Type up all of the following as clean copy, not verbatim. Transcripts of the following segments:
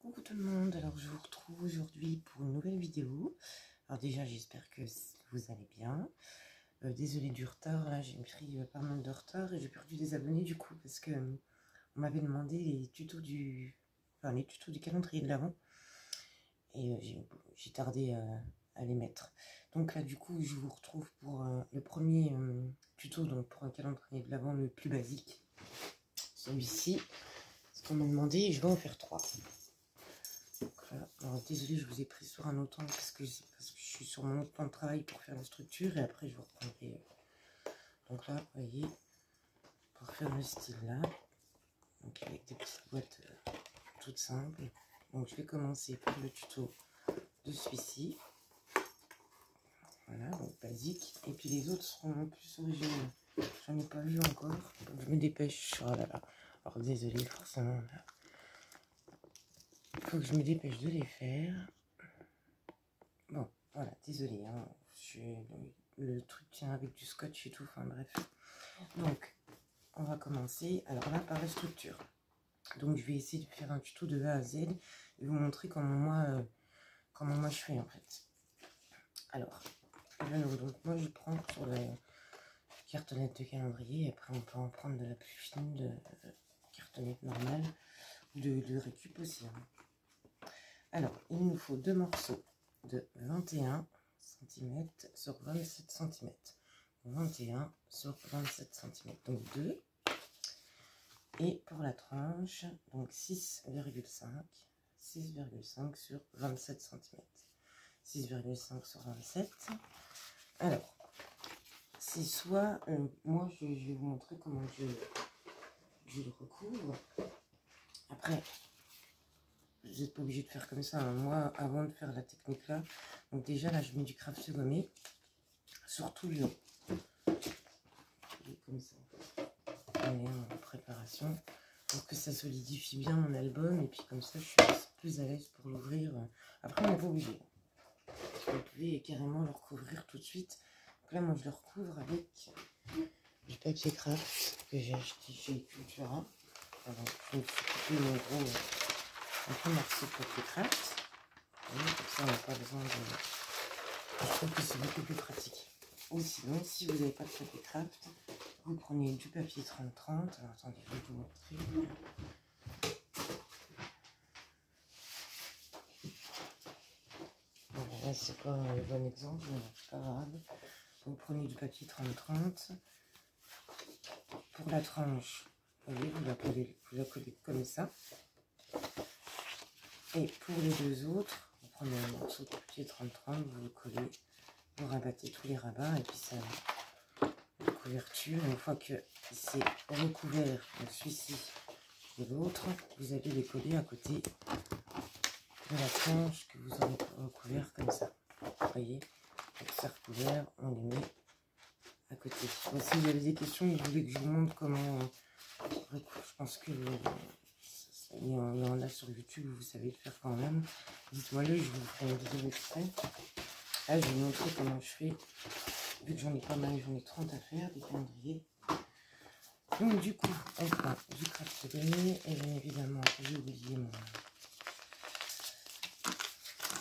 Coucou tout le monde, alors je vous retrouve aujourd'hui pour une nouvelle vidéo. Alors déjà j'espère que vous allez bien. Désolée du retard, là j'ai pris pas mal de retard et j'ai perdu des abonnés du coup parce que on m'avait demandé les tutos du calendrier de l'Avent et j'ai tardé à les mettre. Donc là du coup je vous retrouve pour le premier tuto, donc pour un calendrier de l'Avent le plus basique, celui-ci. Ce qu'on m'a demandé, je vais en faire 3. Alors désolé, je vous ai pris sur un autre temps parce que je suis sur mon autre plan de travail pour faire la structure et après je vous reprendrai. Donc là, vous voyez, pour faire le style là, donc avec des petites boîtes toutes simples. Donc je vais commencer par le tuto de celui-ci. Voilà, donc basique. Et puis les autres seront plus originaux. J'en ai pas vu encore. Donc je me dépêche. Oh là là. Alors désolé, forcément. Là. Il faut que je me dépêche de les faire. Bon, voilà, désolé, hein, le truc tient avec du scotch et tout, enfin bref. Donc, on va commencer, alors là, par la structure. Donc, je vais essayer de faire un tuto de A à Z et vous montrer comment moi je fais en fait. Alors, donc moi je prends sur la cartonnette de calendrier, après on peut en prendre de la plus fine, de cartonnette normale, ou de récup aussi. Hein. Alors, il nous faut 2 morceaux de 21 cm sur 27 cm. 21 sur 27 cm. Donc 2. Et pour la tranche, donc 6,5. 6,5 sur 27 cm. 6,5 sur 27. Alors, c'est soit... moi, je vais vous montrer comment je le recouvre. Après... Vous n'êtes pas obligé de faire comme ça. Hein. Moi, avant de faire la technique là, donc déjà là, je mets du craft gommé sur tout le haut. Comme ça. On est en préparation pour que ça solidifie bien mon album et puis comme ça, je suis plus à l'aise pour l'ouvrir. Après, on n'est pas obligé. Vous pouvez carrément le recouvrir tout de suite. Donc là, moi, je le recouvre avec du papier craft que j'ai acheté chez Cultura. Alors, je me suis coupé mon gros. Un peu morceau de papier craft. Comme ça, on n'a pas besoin de... Je trouve que c'est beaucoup plus pratique. Ou sinon, si vous n'avez pas de papier craft, vous prenez du papier 30-30. Alors, attendez, je vais vous montrer. Bon, là, c'est pas un bon exemple, mais c'est pas grave. Vous prenez du papier 30-30. Pour la tranche, vous voyez, vous la collez comme ça. Et pour les deux autres, vous prenez un morceau de papier 30-30, vous le collez, vous rabattez tous les rabats et puis ça, la couverture, une fois que c'est recouvert, donc celui-ci et l'autre, vous allez les coller à côté de la tranche que vous aurez recouvert comme ça. Vous voyez, donc c'est recouvert, on les met à côté. Bon, si vous avez des questions, vous voulez que je vous montre comment je pense que il y en a sur YouTube, vous savez le faire quand même. Dites-moi le, je vous ferai une vidéo exprès. Là, je vais vous montrer comment je fais. Vu que j'en ai pas mal, j'en ai 30 à faire, des calendriers. Donc du coup, on prend du craft gommé. Et bien évidemment, j'ai oublié mon...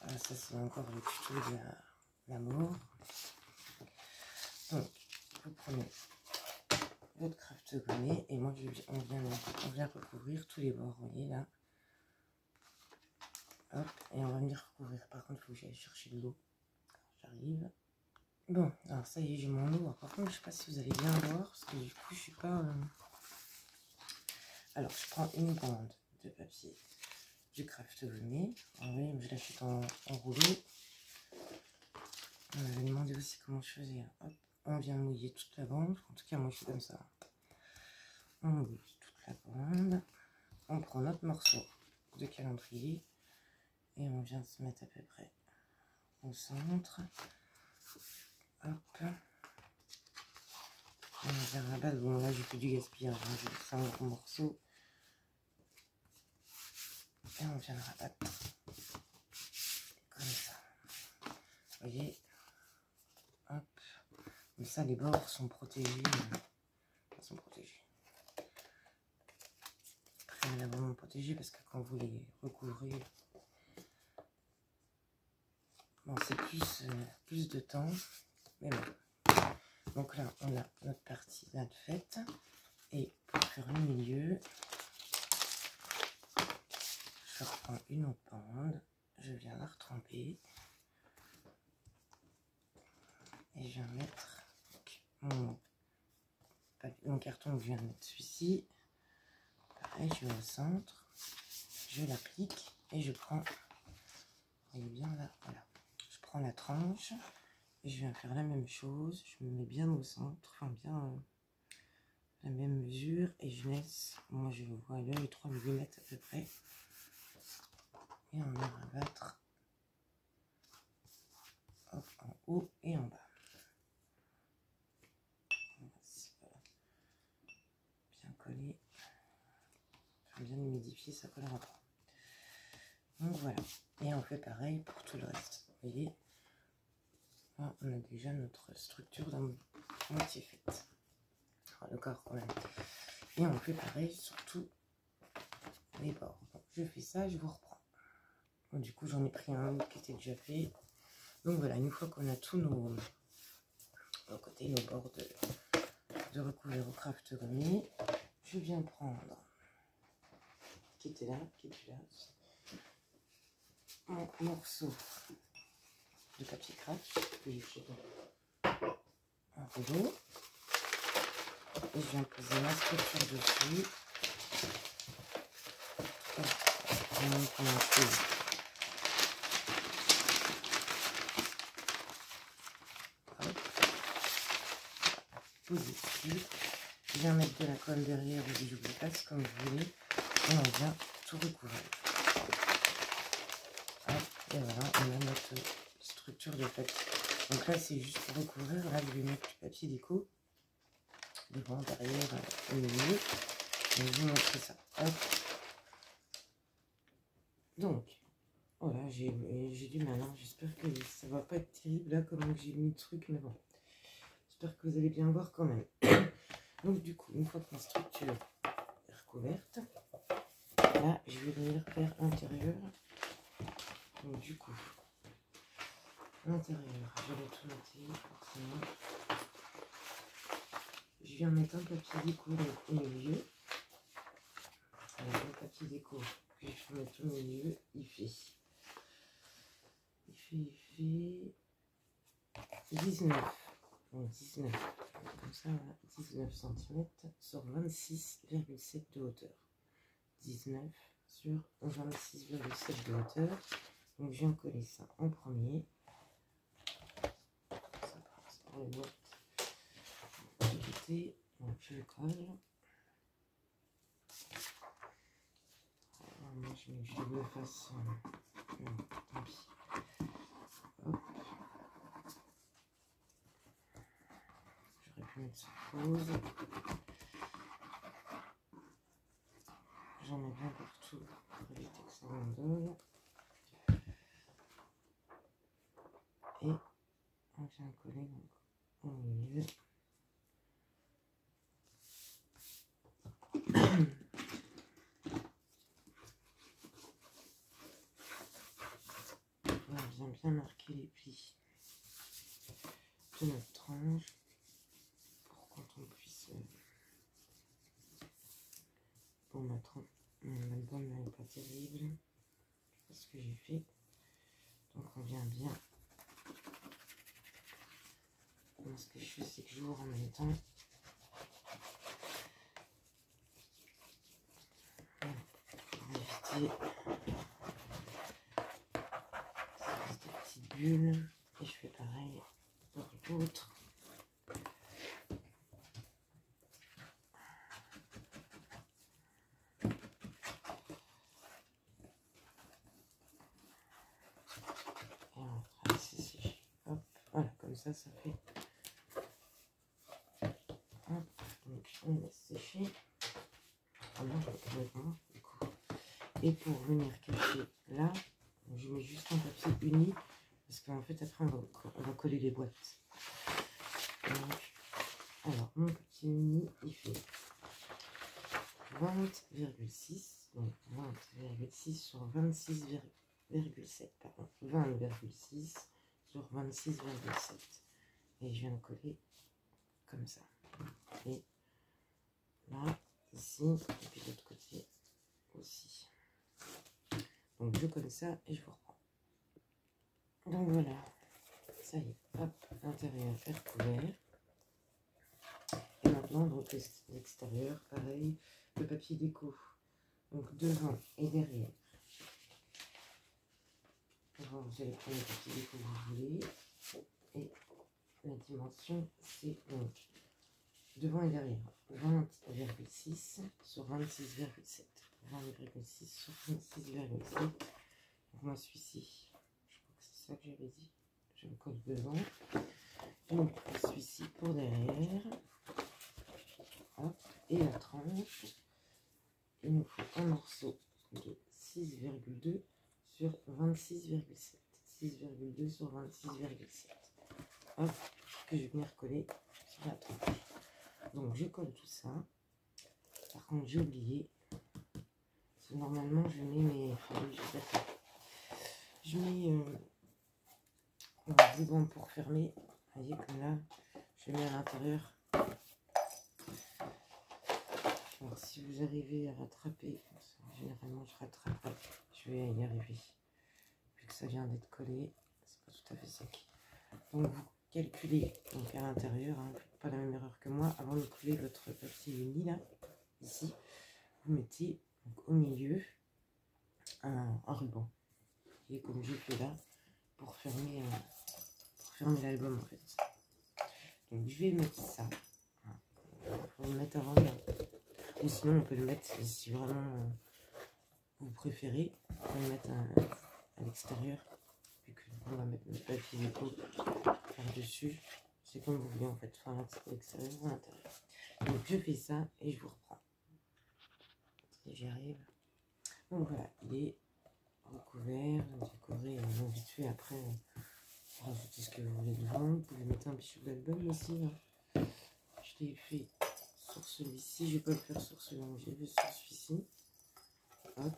Ah, ça c'est encore le tuto de l'amour. Donc, vous prenez votre craft gommé. Et moi, on vient recouvrir tous les bords, vous voyez là. Hop, et on va venir recouvrir. Par contre, il faut que j'aille chercher de l'eau. J'arrive. Bon, alors ça y est, j'ai mon eau. Par contre, je sais pas si vous allez bien voir, parce que du coup, je suis pas... Alors, je prends une bande de papier du craft gommé. Oui, je l'achète en roulé. On m'avait demandé aussi comment je faisais. Hop, on vient mouiller toute la bande. En tout cas, moi, je suis comme ça. On mouille toute la bande. On prend notre morceau de calendrier. Et on vient se mettre à peu près au centre. Hop. On vient rabattre. Bon, là, j'ai fait du gaspillage. Hein. J'ai fait un gros morceau. Et on vient le rabattre. Comme ça. Vous voyez. Hop. Comme ça, les bords sont protégés. Préalablement protéger parce que quand vous les recouvrez, bon, c'est plus de temps. Mais bon. Donc là, on a notre partie là de faite. Et pour faire le milieu, je reprends une eau pende, je viens la retremper. Et je viens mettre mon carton que je viens de mettre celui-ci. Pareil, je vais au centre, je l'applique et je prends, vous voyez bien là, voilà. Je prends la tranche et je viens faire la même chose. Je me mets bien au centre, enfin bien la même mesure et je laisse, moi je vois l'œil 3 mm à peu près. Et on va rabattre en haut et en bas. Bien collé, enfin, bien humidifié, ça collera pas. Donc voilà, et on fait pareil pour tout le reste. Vous voyez, là, on a déjà notre structure dans moitié faite. Alors, le corps quand même. Et on fait pareil sur tous les bords. Donc, je fais ça, je vous reprends. Bon, du coup, j'en ai pris un qui était déjà fait. Donc voilà, une fois qu'on a tous nos côtés, nos bords de recouvert au craft gommé, je viens prendre, qui était là, qui est plus là, mon morceau de papier craft, que j'ai un rouleau, et je viens poser ma structure dessus. Poser dessus. Je viens mettre de la colle derrière ou du double face comme vous voulez, et on vient tout recouvrir. Et voilà, on a notre structure de papier. Donc là, c'est juste pour recouvrir. Là, je vais mettre du papier déco devant, derrière, au milieu. Je vais vous montrer ça. Hop. Donc, voilà, j'ai du mal. Hein. J'espère que ça va pas être terrible là, comment j'ai mis le truc, mais bon. J'espère que vous allez bien voir quand même. Donc, du coup, une fois que ma structure est recouverte, là, je vais venir faire l'intérieur. Donc, du coup, l'intérieur, je vais tout noter, forcément. Je viens mettre un papier déco au milieu. Alors, le papier déco que je vais mettre au milieu, il fait 19. Donc 19. Comme ça, voilà, 19 cm sur 26,7 de hauteur. 19 sur 26,7 de hauteur. Donc, je viens coller ça en premier. Ça passe pour les boîtes. Donc, je le colle. Alors, moi, je mets du double face. Non, tant pis. Hop. J'aurais pu mettre sur pause. J'en mets bien partout pour éviter que ça m'endole. Et on vient coller donc au milieu. On vient bien marquer les plis de notre tranche pour quand on puisse. Bon, mon album n'est pas terrible. Je sais pas ce que j'ai fait. Donc on vient bien. Moi, ce que je fais, c'est que j'ouvre en même temps. Voilà. Pour éviter ces petites bulles. Et je fais pareil pour l'autre. Ça fait. Hop, donc on laisse sécher. Alors, du coup. Et pour venir cacher là, je mets juste un papier uni parce qu'en fait après on va coller les boîtes. Donc, alors mon papier uni il fait 20,6. donc 20,6 sur 26,7, pardon, 20,6 sur 26,7. Et je viens de coller comme ça. Et là, ici, et puis de l'autre côté aussi. Donc je colle ça et je vous reprends. Donc voilà, ça y est, hop, l'intérieur est recouvert. Et maintenant, donc l'extérieur, pareil, le papier déco. Donc devant et derrière. Devant, vous allez prendre le papier déco que vous voulez. Et la dimension, c'est donc devant et derrière. 20,6 sur 26,7. 20,6 sur 26,7. Donc moi celui-ci, je crois que c'est ça que j'avais dit. Je me colle devant. Donc celui-ci pour derrière. Hop, et la tranche. Il nous faut un morceau de 6,2 sur 26,7. 6,2 sur 26,7. Hop, que je vais venir coller sur la tranche. Donc je colle tout ça. Par contre j'ai oublié. Parce que normalement je mets mes. Je mets des gants pour fermer. Vous voyez comme là, je mets à l'intérieur. Alors si vous arrivez à rattraper, généralement je rattrape, je vais y arriver. Vu que ça vient d'être collé, c'est pas tout à fait sec. Donc vous calculez donc à l'intérieur, hein, pas la même erreur que moi, avant de coller votre papier uni là, ici, vous mettez donc, au milieu un ruban. Et comme j'ai fait là, pour fermer l'album en fait. Donc je vais mettre ça. Il faut le mettre avant. Ou sinon on peut le mettre si vraiment vous préférez. On peut le mettre à l'extérieur. Vu qu'on va mettre le papier déco par-dessus. C'est comme vous voulez en fait. Enfin, à l'extérieur ou à l'intérieur. Donc je fais ça et je vous reprends. Et j'y arrive. Donc voilà, il est recouvert, décoré, vite fait après. Rajoutez ce que vous voulez devant. Vous pouvez mettre un bijou d'album aussi. Là. Je l'ai fait sur celui-ci. Je vais pas le faire sur celui-là. J'ai vu sur celui-ci. Hop.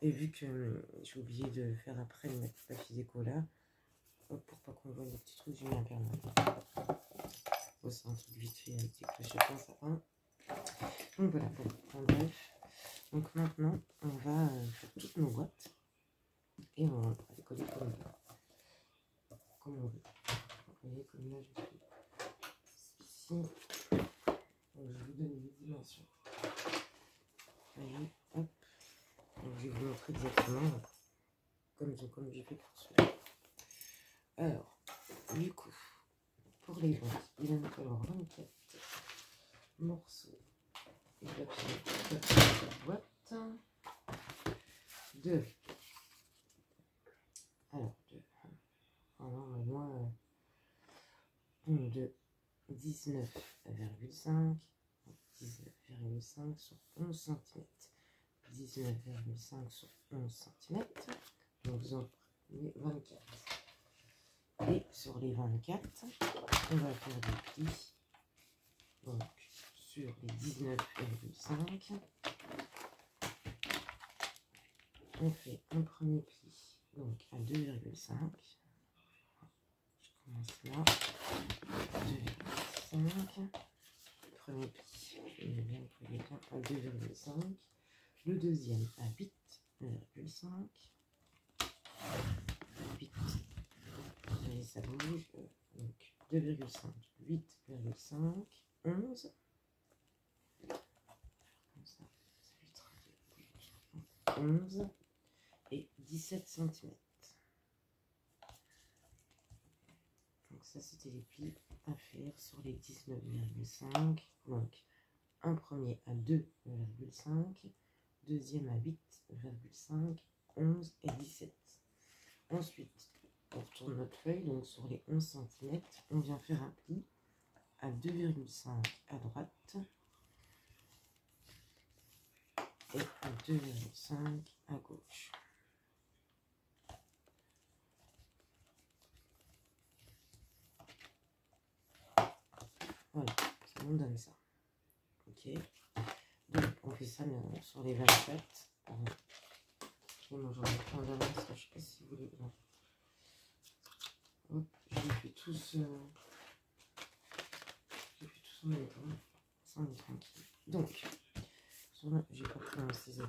Et vu que j'ai oublié de faire après le mettre papier déco là, hop, pour pas qu'on voit les petits trucs, j'ai mis un permanent. Bon, c'est un truc vite fait avec des clochettes, ça va. Donc voilà, bon, en bref. Donc maintenant, on va faire toutes nos boîtes. Et on va les coller comme on veut. Vous voyez, comme là, je fais ici. Donc, je vous donne les dimensions. Voyez, hop. Donc, je vais vous montrer exactement comme j'ai fait pour celui-là. Alors, du coup, pour les boîtes, il va nous falloir 24 morceaux de papier boîte. Deux. Alors, deux. Alors, moi, 19,5 19,5 sur 11 cm. 19,5 sur 11 cm. Donc, vous en prenez 24. Et sur les 24, on va faire des plis. Donc, sur les 19,5, on fait un premier pli. Donc, à 2,5. Je commence là. 2,5. Premier pli. Je vais bien employer à 2,5. Le deuxième à 8,5. 8. Et ça bouge. Donc 2,5, 8,5, 11. Comme ça, ça 11 et 17 cm. Donc ça, c'était les plis à faire sur les 19,5. Donc un premier à 2,5, deuxième à 8,5, 11 et 17. Ensuite, on retourne notre feuille, donc sur les 11 cm, on vient faire un pli à 2,5 à droite et à 2,5 à gauche. Voilà, ça nous donne ça. Ok, donc on fait ça sur les 24. Et moi j'en ai plein d'avance, je sais pas si vous voulez. Non. Hop, je les fais tous. En même temps. Ça on est tranquille. Donc, j'ai pas pris un ciseau.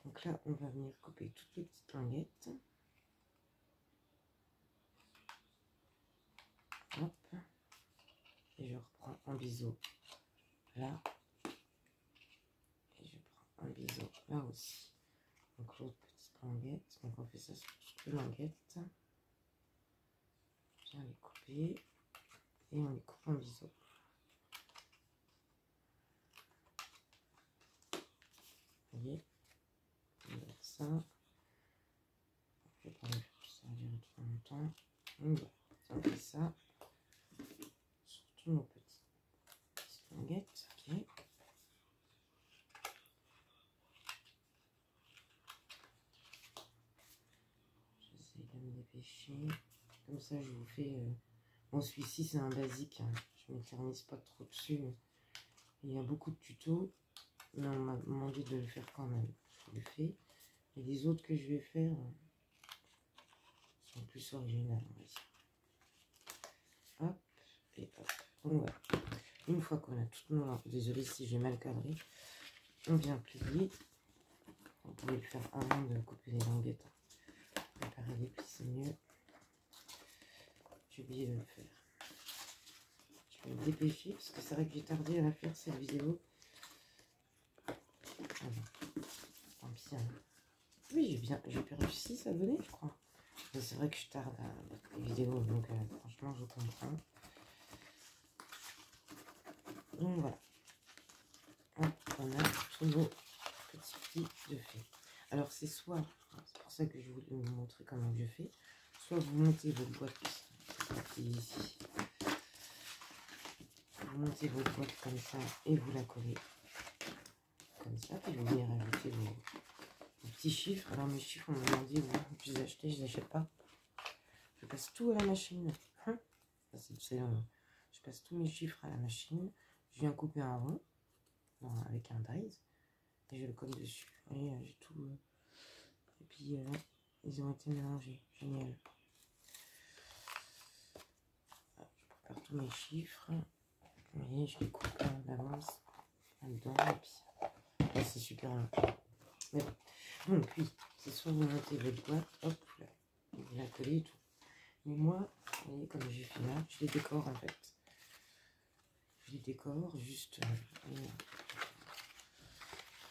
Donc là, on va venir couper toutes les petites languettes. Hop. Et je reprends un biseau là. Et je prends un biseau là aussi. Donc l'autre petite languette. Donc on fait ça sur toutes les languettes. Bien les couper. Et on les coupe en biseau. Vous voyez, on va faire ça. Je vais pas le faire, ça va durer trop longtemps. On fait ça sur tous nos petites languettes. Ok. J'essaie de me dépêcher. Comme ça, je vous fais. Bon, celui-ci, c'est un basique. Hein. Je ne m'éternise pas trop dessus. Il y a beaucoup de tutos. Mais on m'a demandé de le faire quand même. Je le fais. Et les autres que je vais faire sont plus originales, on va dire. Hop, et hop. Donc voilà. Une fois qu'on a toutes nos... Désolée si j'ai mal cadré. On vient plier. Vous pouvez le faire avant de couper les languettes. Préparer les plis, c'est mieux. J'ai oublié de le faire. Je vais me dépêcher parce que c'est vrai que j'ai tardé à la faire cette vidéo. Tant pis. Hein. Oui, j'ai pas réussi, ça venait, je crois. Mais c'est vrai que je tarde à mettre les vidéos, donc franchement, je comprends. Donc voilà. Hop, on a tous nos petits plis de fait. Alors c'est soit, c'est pour ça que je voulais vous montrer comment je fais, soit vous montez votre boîte, ici. Vous montez votre boîte comme ça et vous la collez comme ça, puis vous venez rajouter vos petits chiffres. Alors mes chiffres, on m'a demandé où je les achetais, je les achète pas. Je passe tout à la machine. Hein, je passe tous mes chiffres à la machine. Je viens couper un rond avec un dies et je le colle dessus. Vous voyez, j'ai tout. Et puis ils ont été mélangés. Génial. Je prépare tous mes chiffres. Vous voyez, je les coupe en avance là-dedans. Et puis là, c'est super long. Mais bon. Donc oui, c'est soit vous montez votre boîte, hop, là, vous la collez et tout. Mais moi, vous voyez, comme j'ai fait là, je les décore en fait. Je les décore juste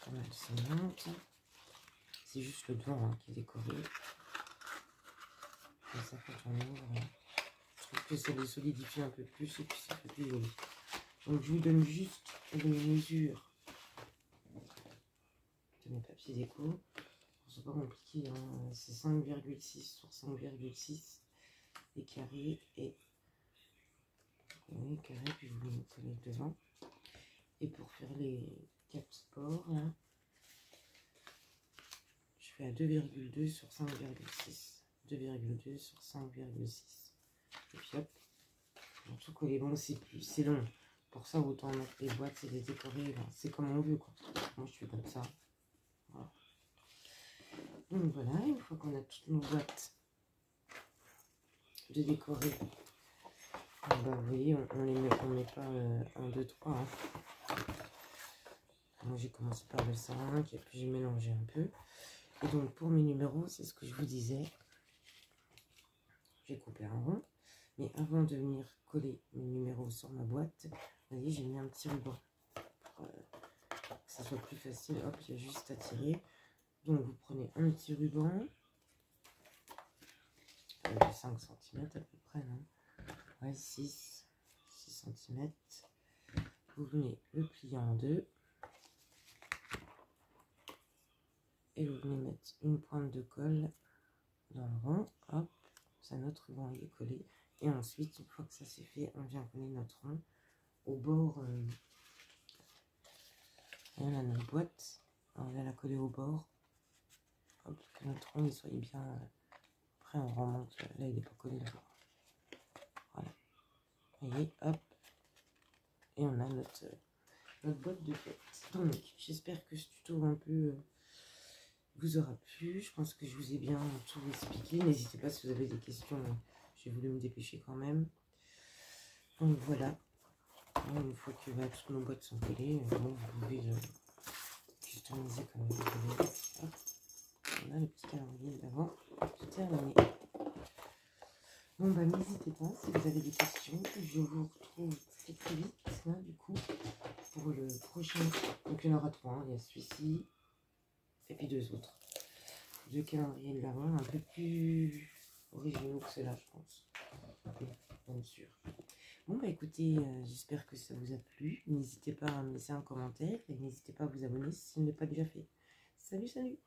comme elles se montent. C'est juste le devant hein, qui est décoré. Comme ça, quand on ouvre, je trouve que ça les solidifie un peu plus et puis ça fait plus joli. Donc je vous donne juste les mesures de mes papiers déco. C'est pas compliqué, hein. C'est 5,6 sur 5,6 et carré et oui, carré, puis vous le collez devant. Et pour faire les cap sport, là, je fais à 2,2 sur 5,6. 2,2 sur 5,6. Et puis hop, pour tout coller. Bon, c'est long. Pour ça, autant mettre les boîtes, c'est les décorer. C'est comme on veut, quoi. Moi, je fais comme ça. Voilà. Donc voilà, une fois qu'on a toutes nos boîtes de décorer, bah, vous voyez, on met pas 1, 2, 3. Hein. Moi, j'ai commencé par le 5 et puis j'ai mélangé un peu. Et donc, pour mes numéros, c'est ce que je vous disais. J'ai coupé un rond. Mais avant de venir coller mes numéros sur ma boîte, vous voyez, j'ai mis un petit ruban. Pour que ça soit plus facile. Hop, il y a juste à tirer. Donc, vous prenez un petit ruban. De 5 cm à peu près, non? Ouais, 6 cm. Vous venez le plier en deux. Et vous venez mettre une pointe de colle dans le rond. Hop, ça, notre ruban est collé. Et ensuite, une fois que ça c'est fait, on vient coller notre rond au bord. On a notre boîte. On va la coller au bord. Hop, que notre rond il soit bien. Après, on remonte. Là, il n'est pas collé là. Voilà. Vous voyez, hop. Et on a notre notre boîte de fête. Donc, j'espère que ce tuto un peu vous aura plu. Je pense que je vous ai bien tout expliqué. N'hésitez pas si vous avez des questions. J'ai voulu me dépêcher quand même. Donc voilà. Une fois que toutes nos boîtes sont collées, bon, vous pouvez customiser comme vous voulez. Hop. Voilà le petit calendrier d'avant. C'est terminé. Bon bah n'hésitez pas si vous avez des questions. Je vous retrouve très vite là, du coup pour le prochain. Donc il y en aura 3. Hein. Il y a celui-ci et puis 2 autres. 2 calendriers de l'avant un peu plus originaux que ceux-là, je pense. Bien sûr. Bon bah écoutez, j'espère que ça vous a plu. N'hésitez pas à me laisser un commentaire et n'hésitez pas à vous abonner si ce n'est pas déjà fait. Salut, salut!